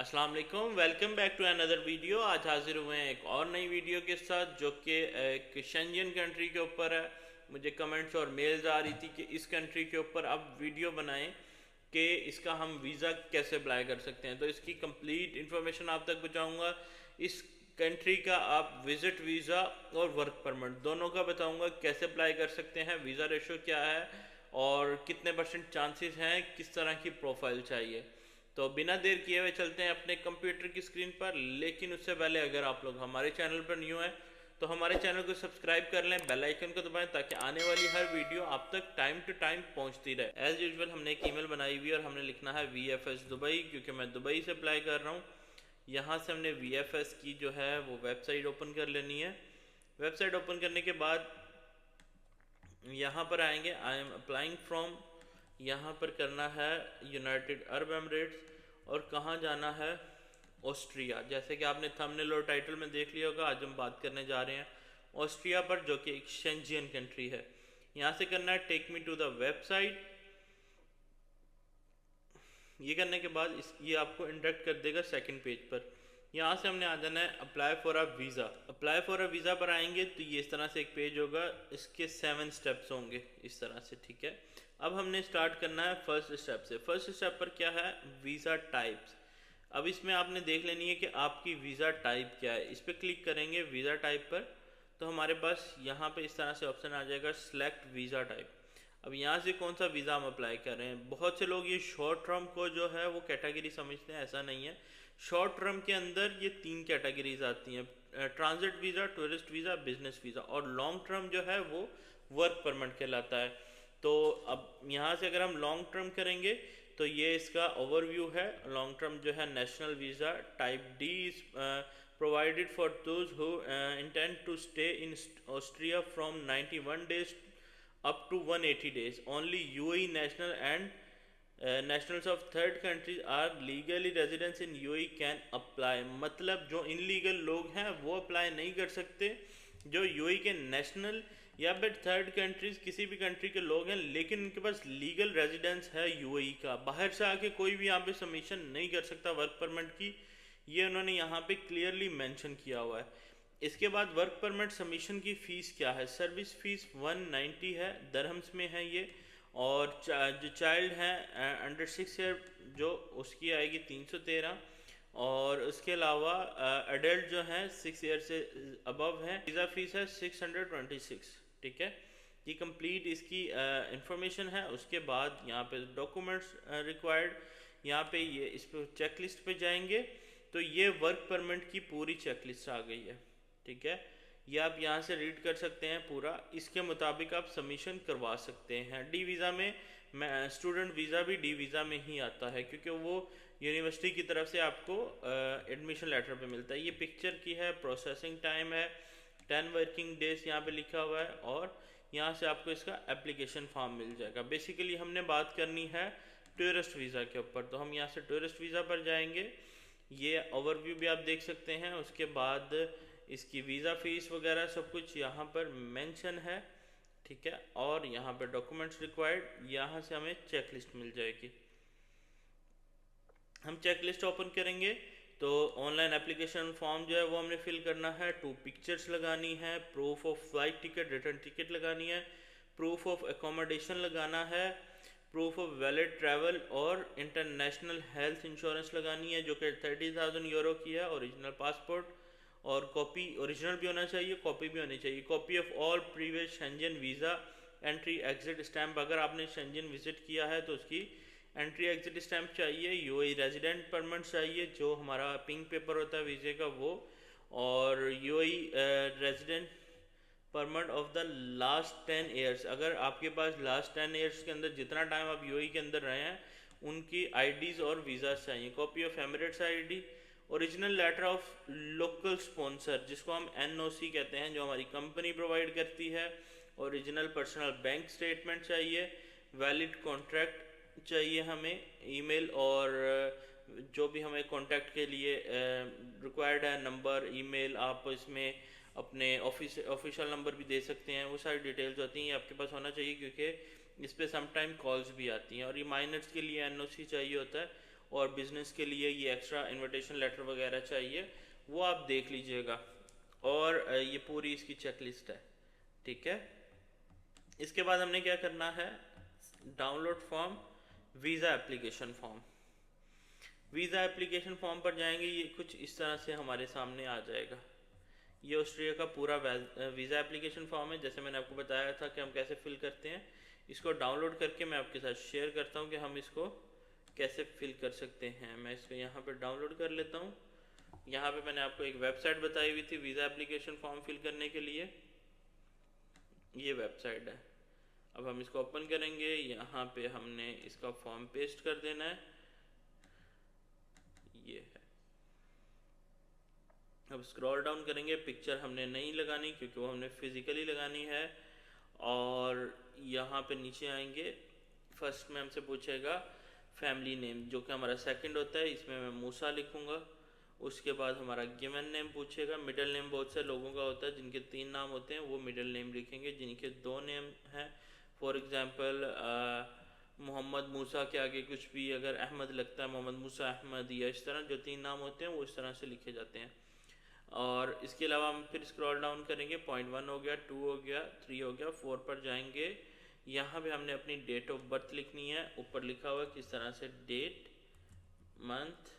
अस्सलाम वालेकुम, welcome back to another video. आज हाजिर हुए हैं एक और नई वीडियो के साथ जो कि एक शेंजन कंट्री के ऊपर है। मुझे कमेंट्स और मेल्स आ रही थी कि इस कंट्री के ऊपर अब वीडियो बनाएं कि इसका हम वीज़ा कैसे अप्लाई कर सकते हैं। तो इसकी कंप्लीट इन्फॉर्मेशन आप तक पहुँचाऊँगा। इस कंट्री का आप विज़िट वीज़ा और वर्क परमिट दोनों का बताऊँगा, कैसे अप्लाई कर सकते हैं, वीज़ा रेशो क्या है और कितने परसेंट चांसेस हैं, किस तरह की प्रोफाइल चाहिए। तो बिना देर किए हुए चलते हैं अपने कंप्यूटर की स्क्रीन पर। लेकिन उससे पहले अगर आप लोग हमारे चैनल पर न्यू हैं तो हमारे चैनल को सब्सक्राइब कर लें, बेल आइकन को दबाएं ताकि आने वाली हर वीडियो आप तक टाइम टू टाइम पहुंचती रहे। एज़ यूजुअल हमने एक ईमेल बनाई हुई है और हमने लिखना है VFS दुबई, क्योंकि मैं दुबई से अप्लाई कर रहा हूँ। यहाँ से हमने VFS की जो है वो वेबसाइट ओपन कर लेनी है। वेबसाइट ओपन करने के बाद यहाँ पर आएंगे, आई एम अप्लाइंग फ्रॉम, यहाँ पर करना है यूनाइटेड अरब एमिरेट्स और कहाँ जाना है, ऑस्ट्रिया। जैसे कि आपने थंबनेल और टाइटल में देख लिया होगा, आज हम बात करने जा रहे हैं ऑस्ट्रिया पर, जो कि एक शेंजियन कंट्री है। यहाँ से करना है take me to the website. ये करने के बाद ये आपको इंडक्ट कर देगा सेकंड पेज पर। यहाँ से हमने आ जाना है apply for a visa. Apply for a visa पर आएंगे तो ये इस तरह से एक पेज होगा, इसके 7 स्टेप्स होंगे इस तरह से, ठीक है। अब हमने स्टार्ट करना है फर्स्ट स्टेप से। फर्स्ट स्टेप पर क्या है, वीज़ा टाइप्स। अब इसमें आपने देख लेनी है कि आपकी वीज़ा टाइप क्या है। इस पर क्लिक करेंगे वीज़ा टाइप पर, तो हमारे पास यहाँ पे इस तरह से ऑप्शन आ जाएगा सिलेक्ट वीज़ा टाइप। अब यहाँ से कौन सा वीज़ा हम अप्लाई कर रहे हैं। बहुत से लोग ये शॉर्ट टर्म को जो है वो कैटेगरी समझते हैं, ऐसा नहीं है। शॉर्ट टर्म के अंदर ये 3 कैटेगरीज आती हैं, transit visa, tourist visa, business visa. और लॉन्ग टर्म जो है वो वर्क परमिट कहलाता है। तो अब यहाँ से अगर हम लॉन्ग टर्म करेंगे तो ये इसका ओवरव्यू है। लॉन्ग टर्म जो है national visa type D is provided for those who intend to stay in Austria from 91 days up to 180 days. Only UAE national and nationals of third countries are legally residents in UAE can apply। मतलब जो illegal लोग हैं वो apply नहीं कर सकते। जो UAE के नेशनल या फिर थर्ड कंट्रीज किसी भी कंट्री के लोग हैं लेकिन उनके पास लीगल रेजिडेंस है UAE का, बाहर से आके कोई भी यहाँ पे सबमिशन नहीं कर सकता वर्क परमिट की। ये उन्होंने यहाँ पे क्लियरली मेंशन किया हुआ है। इसके बाद वर्क परमिट सबमिशन की फ़ीस क्या है। सर्विस फ़ीस 190 है, दरहम्स में है ये। और जो चाइल्ड हैं अंडर 6 ईयर जो, उसकी आएगी 313। और उसके अलावा एडल्ट जो हैं 6 ईयर से अबव हैं, वीज़ा फ़ीस है 626, ठीक है। ये कंप्लीट इसकी इंफॉर्मेशन है। उसके बाद यहाँ पे डॉक्यूमेंट्स रिक्वायर्ड, यहाँ पे ये इस पर चेक लिस्ट पर जाएंगे तो ये वर्क परमिट की पूरी चेक लिस्ट आ गई है, ठीक है। ये आप यहाँ से रीड कर सकते हैं पूरा, इसके मुताबिक आप सबमिशन करवा सकते हैं। डी वीज़ा में स्टूडेंट वीज़ा भी डी वीज़ा में ही आता है, क्योंकि वो यूनिवर्सिटी की तरफ से आपको एडमिशन लेटर पे मिलता है। ये पिक्चर की है, प्रोसेसिंग टाइम है 10 वर्किंग डेज यहाँ पे लिखा हुआ है। और यहाँ से आपको इसका एप्लीकेशन फॉर्म मिल जाएगा। बेसिकली हमने बात करनी है टूरिस्ट वीज़ा के ऊपर, तो हम यहाँ से टूरिस्ट वीज़ा पर जाएंगे। ये ओवरव्यू भी आप देख सकते हैं। उसके बाद इसकी वीज़ा फ़ीस वगैरह सब कुछ यहाँ पर मेंशन है, ठीक है। और यहाँ पर डॉक्यूमेंट्स रिक्वायर्ड, यहाँ से हमें चेक लिस्ट मिल जाएगी। हम चेक लिस्ट ओपन करेंगे तो ऑनलाइन एप्लीकेशन फॉर्म जो है वो हमने फिल करना है। 2 पिक्चर्स लगानी है, proof of flight ticket, return ticket लगानी है, प्रूफ ऑफ एकोमोडेशन लगाना है, प्रूफ ऑफ वैलिड ट्रैवल और इंटरनेशनल हेल्थ इंश्योरेंस लगानी है जो कि 30,000 यूरो की है। ओरिजिनल पासपोर्ट और कॉपी ओरिजिनल भी होना चाहिए, कॉपी भी होनी चाहिए। Copy of all previous Shenzhen visa entry exit stamp, अगर आपने शेंजन विजिट किया है तो उसकी एंट्री एग्जिट स्टैम्प चाहिए। UAE रेजिडेंट परमिट चाहिए, जो हमारा पिंक पेपर होता है वीज़े का वो। और UAE resident permit of the last 10 years, अगर आपके पास लास्ट 10 ईयर्स के अंदर जितना टाइम आप UAE के अंदर रहे हैं उनकी IDs और वीज़ा चाहिए। Copy of Emirates ID, original letter of local sponsor जिसको हम NOC कहते हैं, जो हमारी कंपनी प्रोवाइड करती है। ओरिजिनल पर्सनल बैंक स्टेटमेंट चाहिए। वैलिड कॉन्ट्रैक्ट चाहिए हमें। ईमेल और जो भी हमें कॉन्टैक्ट के लिए रिक्वायर्ड है, नंबर, ईमेल, आप इसमें अपने ऑफिशियल नंबर भी दे सकते हैं। वो सारी डिटेल्स होती हैं, ये आपके पास होना चाहिए क्योंकि इस पर समटाइम कॉल्स भी आती हैं। और ये माइनर्स के लिए NOC चाहिए होता है। और बिज़नेस के लिए ये एक्स्ट्रा इनविटेशन लेटर वगैरह चाहिए, वो आप देख लीजिएगा। और ये पूरी इसकी चेकलिस्ट है, ठीक है। इसके बाद हमने क्या करना है, download form, visa application form. Visa application form पर जाएंगे, ये कुछ इस तरह से हमारे सामने आ जाएगा। ये ऑस्ट्रिया का पूरा वीज़ा एप्लीकेशन फॉर्म है, जैसे मैंने आपको बताया था कि हम कैसे फिल करते हैं। इसको डाउनलोड करके मैं आपके साथ शेयर करता हूँ कि हम इसको कैसे फिल कर सकते हैं। मैं इसको यहाँ पर डाउनलोड कर लेता हूँ। यहाँ पे मैंने आपको एक वेबसाइट बताई हुई थी वीज़ा एप्लीकेशन फॉर्म फिल करने के लिए, ये वेबसाइट है। अब हम इसको ओपन करेंगे, यहाँ पे हमने इसका फॉर्म पेस्ट कर देना है, ये है। अब स्क्रॉल डाउन करेंगे, पिक्चर हमने नहीं लगानी क्योंकि वो हमने फिज़िकली लगानी है। और यहाँ पे नीचे आएंगे, फर्स्ट में हमसे पूछेगा फैमिली नेम, जो कि हमारा सेकंड होता है, इसमें मैं मूसा लिखूँगा। उसके बाद हमारा गिवन नेम पूछेगा। मिडिल नेम बहुत से लोगों का होता है जिनके 3 नाम होते हैं, वो मिडिल नेम लिखेंगे। जिनके 2 नेम हैं, फॉर एग्ज़ाम्पल मोहम्मद मूसा के आगे कुछ भी अगर अहमद लगता है, मोहम्मद मूसा अहमद, या इस तरह जो 3 नाम होते हैं वो इस तरह से लिखे जाते हैं। और इसके अलावा हम फिर स्क्रॉल डाउन करेंगे, पॉइंट 1 हो गया, 2 हो गया, 3 हो गया, 4 पर जाएंगे। यहाँ पे हमने अपनी डेट ऑफ बर्थ लिखनी है। ऊपर लिखा हुआ है किस तरह से, डेट, मंथ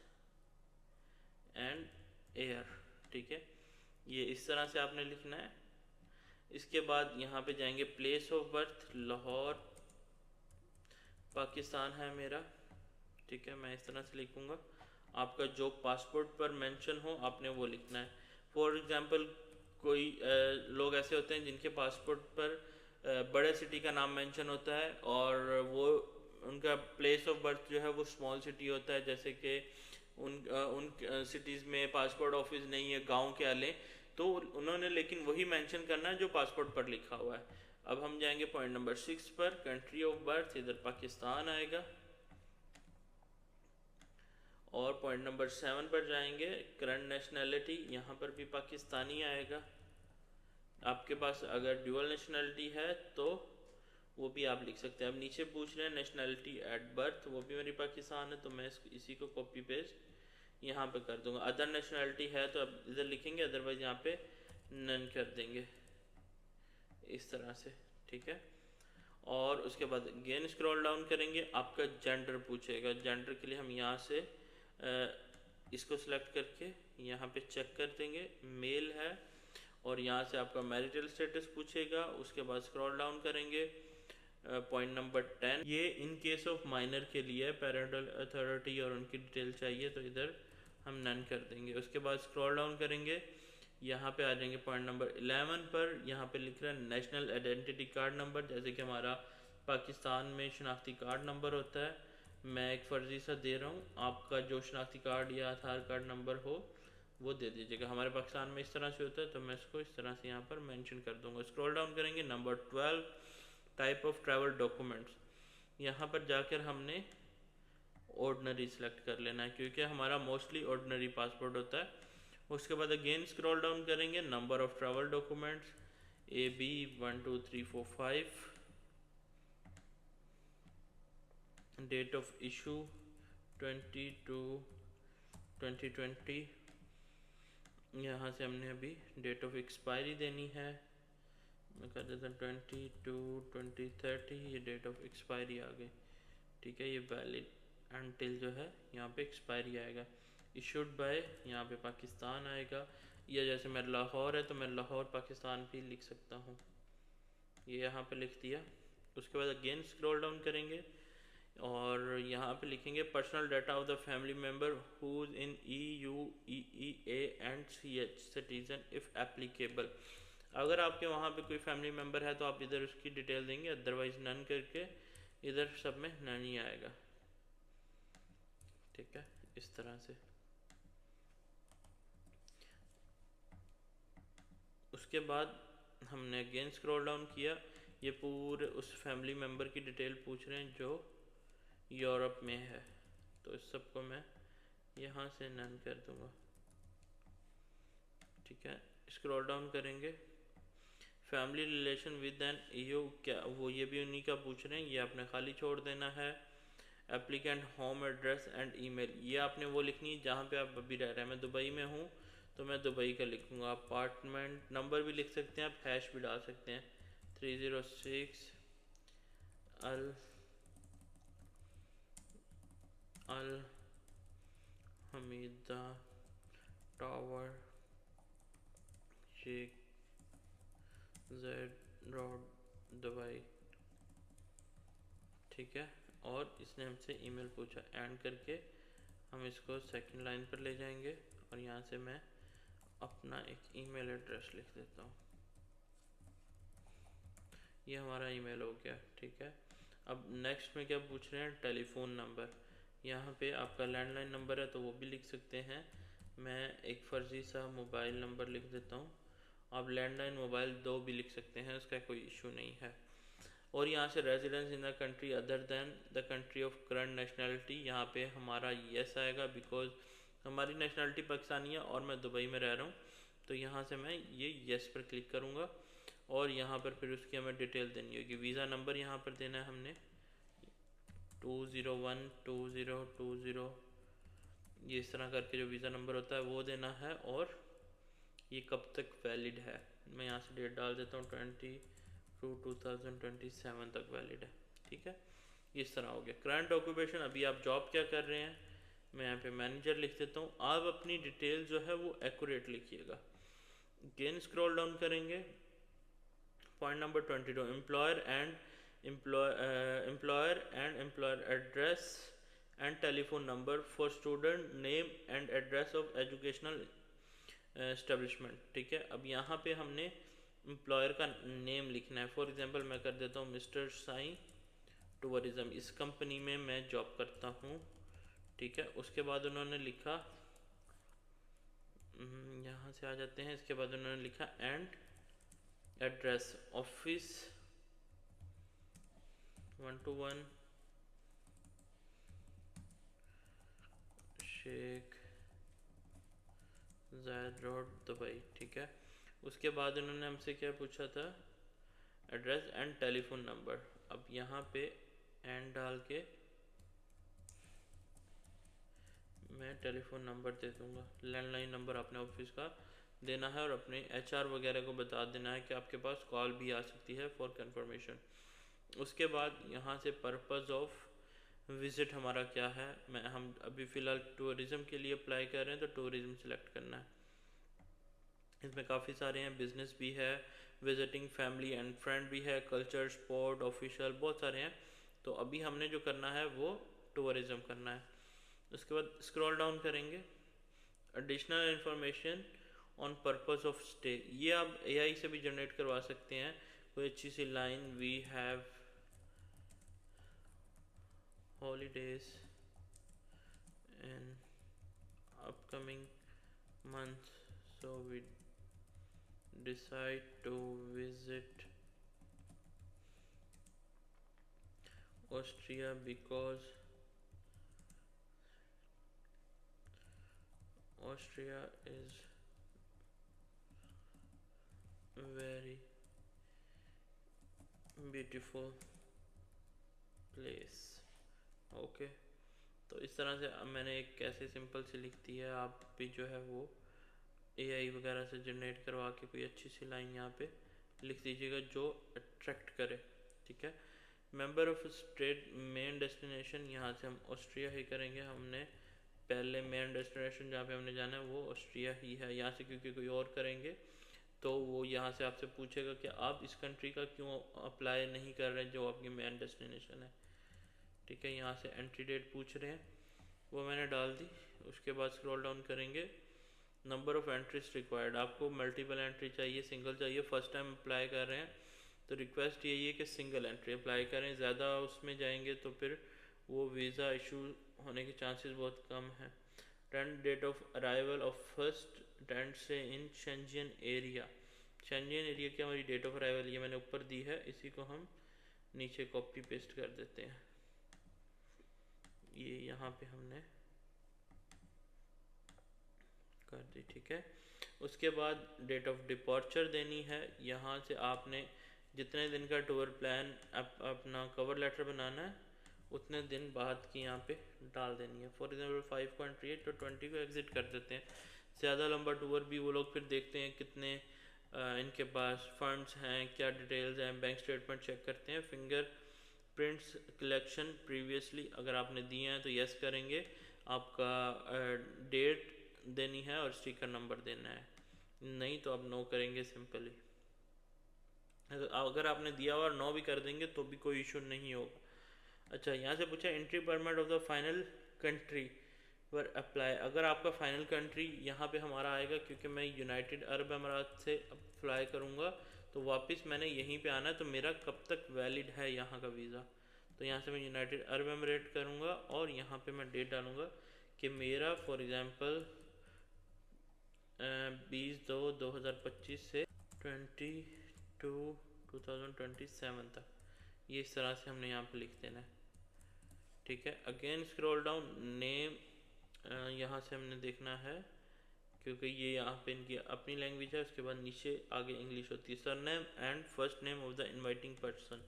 एंड ईयर, ठीक है। ये इस तरह से आपने लिखना है। इसके बाद यहाँ पे जाएंगे, place of birth Lahore Pakistan है मेरा, ठीक है। मैं इस तरह से लिखूँगा। आपका जो पासपोर्ट पर मेंशन हो आपने वो लिखना है। फॉर एग्ज़ाम्पल कोई लोग ऐसे होते हैं जिनके पासपोर्ट पर बड़े सिटी का नाम मेंशन होता है और वो उनका प्लेस ऑफ बर्थ जो है वो स्मॉल सिटी होता है, जैसे कि उन सिटीज़ में पासपोर्ट ऑफिस नहीं है, गांव के आले, तो उन्होंने लेकिन वही मेंशन करना है जो पासपोर्ट पर लिखा हुआ है। अब हम जाएंगे पॉइंट नंबर 6 पर, कंट्री ऑफ बर्थ, इधर पाकिस्तान आएगा। और पॉइंट नंबर 7 पर जाएंगे, करंट नेशनैलिटी, यहाँ पर भी पाकिस्तानी आएगा। आपके पास अगर ड्यूअल नेशनैलिटी है तो वो भी आप लिख सकते हैं। अब नीचे पूछ रहे हैं नेशनैलिटी एट बर्थ, वो भी मेरी पाकिस्तान है, तो मैं इसी को कॉपी पेस्ट यहाँ पे कर दूंगा। अदर नेशनैलिटी है तो अब इधर लिखेंगे, अदरवाइज यहाँ पे नन कर देंगे, इस तरह से, ठीक है। और उसके बाद अगेन स्क्रॉल डाउन करेंगे, आपका जेंडर पूछेगा। जेंडर के लिए हम यहाँ से इसको सिलेक्ट करके यहाँ पे चेक कर देंगे, मेल है। और यहाँ से आपका मैरिटल स्टेटस पूछेगा। उसके बाद स्क्रॉल डाउन करेंगे, पॉइंट नंबर 10, ये इन केस ऑफ माइनर के लिए पेरेंटल अथॉरिटी और उनकी डिटेल चाहिए, तो इधर हम नन कर देंगे। उसके बाद स्क्रॉल डाउन करेंगे, यहाँ पे आ जाएंगे पॉइंट नंबर 11 पर। यहाँ पे लिख रहा है नेशनल आइडेंटिटी कार्ड नंबर, जैसे कि हमारा पाकिस्तान में शनाख्ती कार्ड नंबर होता है। मैं एक फ़र्ज़ी सा दे रहा हूँ, आपका जो शनाख्ती कार्ड या आधार कार्ड नंबर हो वो दे दीजिएगा। हमारे पाकिस्तान में इस तरह से होता है, तो मैं इसको इस तरह से यहाँ पर मेंशन कर दूँगा। स्क्रॉल डाउन करेंगे, number 12, type of travel documents, यहाँ पर जाकर हमने ऑर्डनरी सेलेक्ट कर लेना है क्योंकि हमारा मोस्टली ऑर्डनरी पासपोर्ट होता है। उसके बाद अगेन स्क्रॉल डाउन करेंगे, number of travel documents AB 1 2 3 4 5, date of issue 22/2020, यहाँ से हमने अभी डेट ऑफ एक्सपायरी देनी है, मैं कर देता हूँ 22/2030, ये डेट ऑफ एक्सपायरी आ गई, ठीक है। ये वैलिड अनटिल जो है यहाँ पे एक्सपायरी आएगा। इशूड बाय, यहाँ पे पाकिस्तान आएगा, या जैसे मेरा लाहौर है तो मैं लाहौर पाकिस्तान भी लिख सकता हूँ, ये यहाँ पे लिख दिया। उसके बाद अगेन स्क्रॉल डाउन करेंगे और यहाँ पे लिखेंगे personal data of the family member who's in EU, EEA and CH citizen if applicable. अगर आपके वहाँ पे कोई फैमिली मेम्बर है तो आप इधर उसकी डिटेल देंगे, अदरवाइज नन करके इधर सब में नन ही आएगा, ठीक है, इस तरह से। उसके बाद हमने अगेन स्क्रॉल डाउन किया, ये पूरे उस फैमिली मेम्बर की डिटेल पूछ रहे हैं जो यूरोप में है, तो इस सब को मैं यहाँ से नन कर दूँगा, ठीक है। स्क्रॉल डाउन करेंगे, family relation with an EU, क्या वो ये भी उन्हीं का पूछ रहे हैं, ये आपने खाली छोड़ देना है। Applicant home address and email, ये आपने वो लिखनी है जहाँ पे आप अभी रह रहे हैं। मैं दुबई में हूँ तो मैं दुबई का लिखूँगा। अपार्टमेंट नंबर भी लिख सकते हैं आप, हैश भी डाल सकते हैं 306 Al Al Hamida tower Sheikh Zayed road Dubai, ठीक है। और इसने हमसे ईमेल पूछा, एंड करके हम इसको सेकंड लाइन पर ले जाएंगे और यहाँ से मैं अपना एक ईमेल एड्रेस लिख देता हूँ। ये हमारा ईमेल हो गया, ठीक है। अब नेक्स्ट में क्या पूछ रहे हैं, टेलीफोन नंबर। यहाँ पे आपका लैंडलाइन नंबर है तो वो भी लिख सकते हैं। मैं एक फ़र्ज़ी सा मोबाइल नंबर लिख देता हूँ। आप लैंडलाइन मोबाइल दो भी लिख सकते हैं, उसका कोई इशू नहीं है। और यहाँ से residence in the country other than the country of current nationality, यहाँ पे हमारा येस आएगा बिकॉज हमारी नेशनलिटी पाकिस्तानी है और मैं दुबई में रह रहा हूँ। तो यहाँ से मैं ये येस पर क्लिक करूँगा और यहाँ पर फिर उसकी हमें डिटेल देनी होगी। वीज़ा नंबर यहाँ पर देना है हमने 2012020, ये इस तरह करके जो वीज़ा नंबर होता है वो देना है। और ये कब तक वैलिड है, मैं यहाँ से डेट डाल देता हूँ 2027 तक वैलिड है, ठीक है। इस तरह हो गया। करंट ऑक्यूपेशन, अभी आप जॉब क्या कर रहे हैं, मैं यहाँ पे मैनेजर लिख देता हूँ। आप अपनी डिटेल जो है वो एक्यूरेट लिखिएगा। अगेन स्क्रॉल डाउन करेंगे, point number 22, employer address and telephone number for student, name and address of educational establishment, ठीक है। अब यहाँ पे हमने एम्प्लॉयर का नेम लिखना है। फॉर एग्जांपल मैं कर देता हूँ मिस्टर साईं टूरिज़्म, इस कंपनी में मैं जॉब करता हूँ, ठीक है। उसके बाद उन्होंने लिखा, यहाँ से आ जाते हैं, इसके बाद उन्होंने लिखा and address office 121 Sheikh Zayed road Dubai, ठीक है। उसके बाद उन्होंने हमसे क्या पूछा था, एड्रेस एंड टेलीफोन नंबर। अब यहाँ पे एंड डाल के मैं टेलीफोन नंबर दे दूँगा। लैंडलाइन नंबर अपने ऑफिस का देना है और अपने एचआर वगैरह को बता देना है कि आपके पास कॉल भी आ सकती है फॉर कंफर्मेशन। उसके बाद यहाँ से पर्पज़ ऑफ विज़िट हमारा क्या है, हम अभी फ़िलहाल टूरिज़म के लिए अप्लाई कर रहे हैं तो टूरिज़म सेलेक्ट करना है। इसमें काफ़ी सारे हैं, बिज़नेस भी है, विजिटिंग फैमिली एंड फ्रेंड भी है, कल्चर, स्पोर्ट, ऑफिशियल, बहुत सारे हैं। तो अभी हमने जो करना है वो टूरिज़म करना है। उसके बाद स्क्रॉल डाउन करेंगे, additional information on purpose of stay, ये आप एआई से भी जनरेट करवा सकते हैं। कोई अच्छी सी line, we have holidays in upcoming month so we decide to visit Austria because Austria is very beautiful place, okay. तो इस तरह से अब मैंने एक कैसे सिंपल सी लिख दी है, आप भी जो है वो एआई वगैरह से जनरेट करवा के कोई अच्छी सी लाइन यहाँ पे लिख दीजिएगा जो अट्रैक्ट करे, ठीक है। Member of state main destination, यहाँ से हम ऑस्ट्रिया ही करेंगे। हमने पहले मेन डेस्टिनेशन जहाँ पे हमने जाना है वो ऑस्ट्रिया ही है। यहाँ से क्योंकि कोई और करेंगे तो वो यहाँ से आपसे पूछेगा कि आप इस कंट्री का क्यों अप्लाई नहीं कर रहे जो आपकी मेन डेस्टिनेशन है, ठीक है। यहाँ से एंट्री डेट पूछ रहे हैं, वो मैंने डाल दी। उसके बाद स्क्रॉल डाउन करेंगे, नंबर ऑफ़ एंट्रीज रिक्वायर्ड, आपको मल्टीपल एंट्री चाहिए, सिंगल चाहिए, फर्स्ट टाइम अप्लाई कर रहे हैं तो रिक्वेस्ट यही है कि सिंगल एंट्री अप्लाई करें। ज़्यादा उसमें जाएंगे तो फिर वो वीज़ा इशू होने के चांसेस बहुत कम हैं। Tent date of arrival of first tent से in Schengen area, Schengen area की हमारी डेट ऑफ अराइवल ये मैंने ऊपर दी है, इसी को हम नीचे कॉपी पेस्ट कर देते हैं। ये यहाँ पे हमने कर दी, ठीक है। उसके बाद डेट ऑफ डिपॉर्चर देनी है। यहाँ से आपने जितने दिन का टूर प्लान अपना कवर लेटर बनाना है उतने दिन बाद की यहाँ पे डाल देनी है। फॉर एग्जाम्पल 5 को एंट्री है तो 20 को एग्जिट कर देते हैं। ज़्यादा लंबा टूर भी वो लोग फिर देखते हैं कितने इनके पास फंड्स हैं, क्या डिटेल्स हैं, बैंक स्टेटमेंट चेक करते हैं। फिंगर प्रिंट्स कलेक्शन प्रीवियसली अगर आपने दिए हैं तो यस करेंगे, आपका डेट देनी है और स्टिकर नंबर देना है, नहीं तो आप नो करेंगे सिंपली। अगर आपने दिया और नो भी कर देंगे तो भी कोई इशू नहीं होगा। अच्छा, यहाँ से पूछा entry permit of the final country पर अप्लाई। अगर आपका फाइनल कंट्री यहाँ पे हमारा आएगा, क्योंकि मैं यूनाइटेड अरब अमारात से अप्लाई करूँगा तो वापस मैंने यहीं पे आना है, तो मेरा कब तक वैलिड है यहाँ का वीज़ा। तो यहाँ से मैं यूनाइटेड अरब अमारात करूँगा और यहाँ पे मैं डेट डालूँगा कि मेरा फॉर एग्ज़ाम्पल 20/2/2025 से 22/2027 तक, ये इस तरह से हमने यहाँ पे लिख देना है। ठीक है, अगेन स्क्रॉल डाउन, नेम यहाँ से हमने देखना है क्योंकि ये यहाँ पे इनकी अपनी लैंग्वेज है। उसके बाद नीचे आगे इंग्लिश होती है। Surname and first name of the inviting person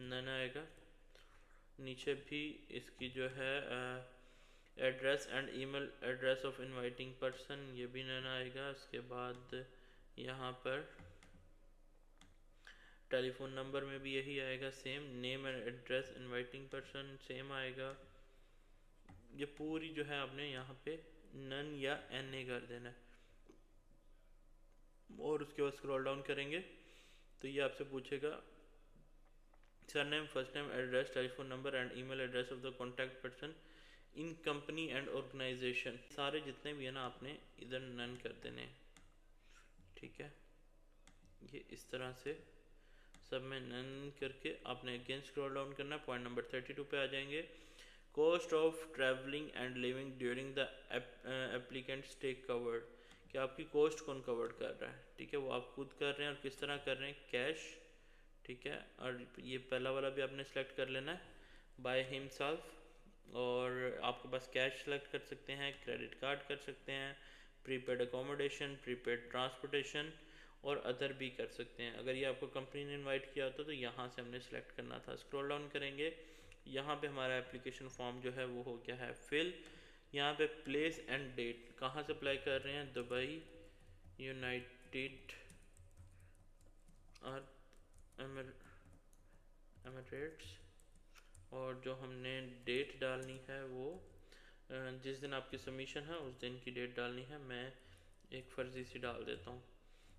none आएगा। नीचे भी इसकी जो है address and email address of inviting person, ये भी नन आएगा। उसके बाद यहाँ पर टेलीफोन नंबर में भी यही आएगा same, name and address inviting person same आएगा। ये पूरी जो है आपने यहाँ पे नन या एन कर देना है और उसके बाद स्क्रॉल डाउन करेंगे तो ये आपसे पूछेगा surname, first name, address, telephone number and email address of the contact person in company and organisation. सारे जितने भी है ना आपने इधर नन कर देने हैं। ठीक है, ये इस तरह से सब में नन करके आपने अगेन स्क्रॉल डाउन करना है। पॉइंट नंबर 32 पे आ जाएंगे। Cost of travelling and living during the applicant stay covered, कि आपकी कॉस्ट कौन कवर्ड कर रहा है। ठीक है, वो आप खुद कर रहे हैं और किस तरह कर रहे हैं, कैश। ठीक है, और ये पहला वाला भी आपने सेलेक्ट कर लेना है बाय हिमसेल्फ, और आपके पास कैश सेलेक्ट कर सकते हैं, क्रेडिट कार्ड कर सकते हैं, प्रीपेड अकोमोडेशन, प्रीपेड ट्रांसपोर्टेशन और अदर भी कर सकते हैं। अगर ये आपको कंपनी ने इनवाइट किया होता तो यहाँ से हमने सेलेक्ट करना था। स्क्रॉल डाउन करेंगे, यहाँ पे हमारा एप्लीकेशन फॉर्म जो है वो हो गया है फिल। यहाँ पे प्लेस एंड डेट, कहाँ से अप्लाई कर रहे हैं, दुबई, यूनाइटेड अरब एमिरेट्स, और जो हमने डेट डालनी है वो जिस दिन आपकी सबमिशन है उस दिन की डेट डालनी है। मैं एक फर्जी सी डाल देता हूँ।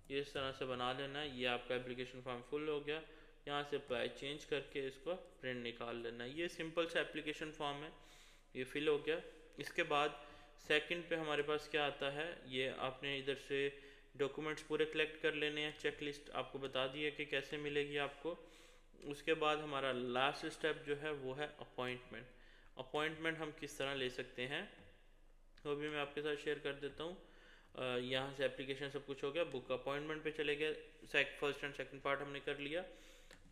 ये इस तरह से बना लेना है। ये आपका एप्लीकेशन फॉर्म फुल हो गया। यहाँ से अप्लाई चेंज करके इसको प्रिंट निकाल लेना है। ये सिंपल सा एप्लीकेशन फॉर्म है, ये फिल हो गया। इसके बाद सेकंड पे हमारे पास क्या आता है, ये आपने इधर से डॉक्यूमेंट्स पूरे कलेक्ट कर लेने हैं। चेक लिस्ट आपको बता दी है कि कैसे मिलेगी आपको। उसके बाद हमारा लास्ट स्टेप जो है वो है अपॉइंटमेंट। अपॉइंटमेंट हम किस तरह ले सकते हैं वो भी मैं आपके साथ शेयर कर देता हूँ। यहाँ से एप्लीकेशन सब कुछ हो गया, बुक अपॉइंटमेंट पे चले गए। फर्स्ट एंड सेकंड पार्ट हमने कर लिया।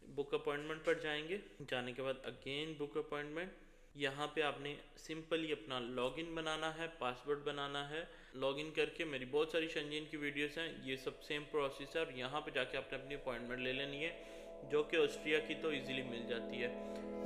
बुक अपॉइंटमेंट पर जाएंगे, जाने के बाद अगेन बुक अपॉइंटमेंट। यहाँ पे आपने सिंपली अपना लॉगिन बनाना है, पासवर्ड बनाना है। लॉगिन करके मेरी बहुत सारी शंजीन की वीडियोस हैं, ये सब सेम प्रोसेस है, और यहाँ पे जाके आपने अपनी अपॉइंटमेंट ले लेनी है, जो कि ऑस्ट्रिया की तो इजीली मिल जाती है।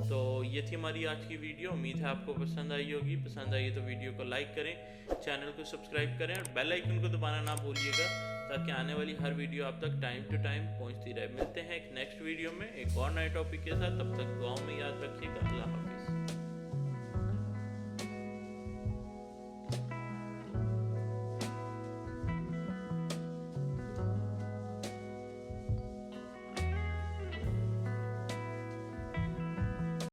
तो ये थी हमारी आज की वीडियो। उम्मीद है आपको पसंद आई होगी। पसंद आई तो वीडियो को लाइक करें, चैनल को सब्सक्राइब करें और बेल आइकन को दबाना ना भूलिएगा, ताकि आने वाली हर वीडियो आप तक टाइम टू टाइम पहुंचती रहे। मिलते हैं एक नेक्स्ट वीडियो में एक और नए टॉपिक के साथ। तब तक दुआओं में याद रखिएगा। अल्लाह हाफिज़।